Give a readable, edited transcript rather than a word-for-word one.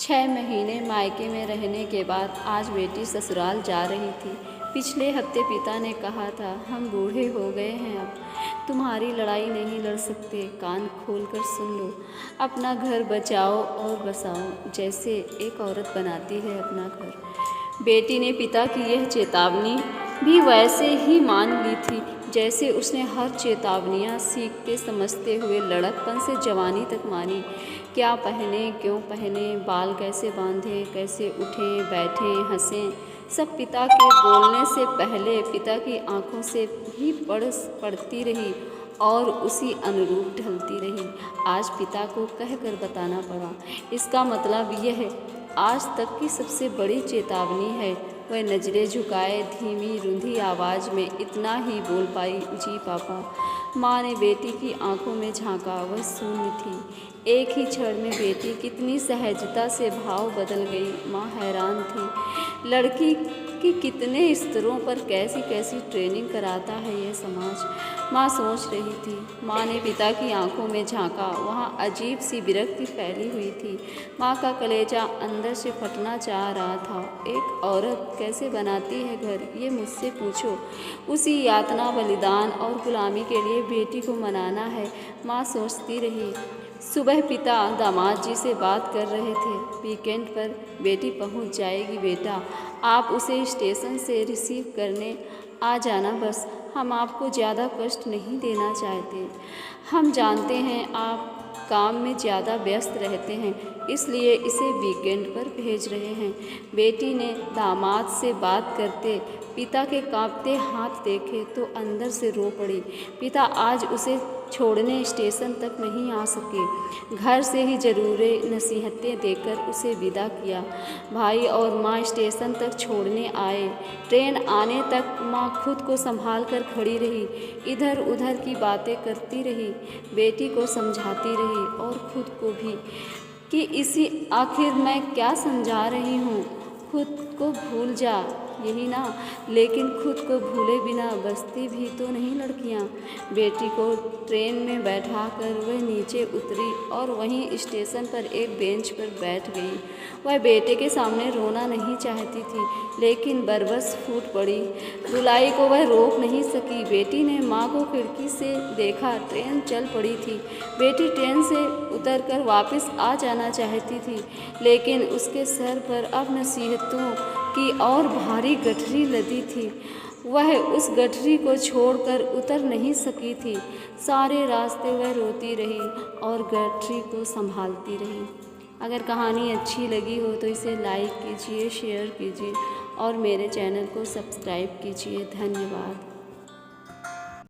6 महीने मायके में रहने के बाद आज बेटी ससुराल जा रही थी। पिछले हफ्ते पिता ने कहा था, हम बूढ़े हो गए हैं, अब तुम्हारी लड़ाई नहीं लड़ सकते। कान खोलकर सुन लो, अपना घर बचाओ और बसाओ, जैसे एक औरत बनाती है अपना घर। बेटी ने पिता की यह चेतावनी भी वैसे ही मान ली थी जैसे उसने हर चेतावनियाँ सीखते समझते हुए लड़कपन से जवानी तक मानी। क्या पहने, क्यों पहने, बाल कैसे बांधे, कैसे उठें बैठें हंसें, सब पिता के बोलने से पहले पिता की आंखों से ही पढ़ती रही और उसी अनुरूप ढलती रही। आज पिता को कहकर बताना पड़ा। इसका मतलब यह आज तक की सबसे बड़ी चेतावनी है। वह नज़रें झुकाए धीमी रुंधी आवाज़ में इतना ही बोल पाई, जी पापा। माँ ने बेटी की आंखों में झांका, वह शून्य थी। एक ही क्षण में बेटी कितनी सहजता से भाव बदल गई। माँ हैरान थी, लड़की की कितने स्तरों पर कैसी कैसी ट्रेनिंग कराता है यह समाज। माँ सोच रही थी। माँ ने पिता की आंखों में झांका, वहाँ अजीब सी विरक्ति फैली हुई थी। माँ का कलेजा अंदर से फटना चाह रहा था। एक औरत कैसे बनाती है घर, ये मुझसे पूछो। उसी यातना, बलिदान और गुलामी के लिए बेटी को मनाना है, माँ सोचती रही। सुबह पिता दामाद जी से बात कर रहे थे। वीकेंड पर बेटी पहुंच जाएगी बेटा, आप उसे स्टेशन से रिसीव करने आ जाना बस। हम आपको ज़्यादा कष्ट नहीं देना चाहते। हम जानते हैं आप काम में ज़्यादा व्यस्त रहते हैं, इसलिए इसे वीकेंड पर भेज रहे हैं। बेटी ने दामाद से बात करते पिता के कांपते हाथ देखे तो अंदर से रो पड़ी। पिता आज उसे छोड़ने स्टेशन तक नहीं आ सके। घर से ही ज़रूरी नसीहतें देकर उसे विदा किया। भाई और माँ स्टेशन तक छोड़ने आए। ट्रेन आने तक माँ खुद को संभाल कर खड़ी रही, इधर उधर की बातें करती रही, बेटी को समझाती रही और खुद को भी कि इसी आखिर मैं क्या समझा रही हूँ, खुद को भूल जा, यही ना। लेकिन खुद को भूले बिना बसती भी तो नहीं लड़कियाँ। बेटी को ट्रेन में बैठा कर वह नीचे उतरी और वहीं स्टेशन पर एक बेंच पर बैठ गई। वह बेटे के सामने रोना नहीं चाहती थी, लेकिन बरबस फूट पड़ी। रुलाई को वह रोक नहीं सकी। बेटी ने माँ को खिड़की से देखा, ट्रेन चल पड़ी थी। बेटी ट्रेन से उतरकर वापस आ जाना चाहती थी, लेकिन उसके सर पर अब नसीहतों की और भारी गठरी लदी थी। वह उस गठरी को छोड़कर उतर नहीं सकी थी। सारे रास्ते वह रोती रही और गठरी को संभालती रही। अगर कहानी अच्छी लगी हो तो इसे लाइक कीजिए, शेयर कीजिए और मेरे चैनल को सब्सक्राइब कीजिए। धन्यवाद।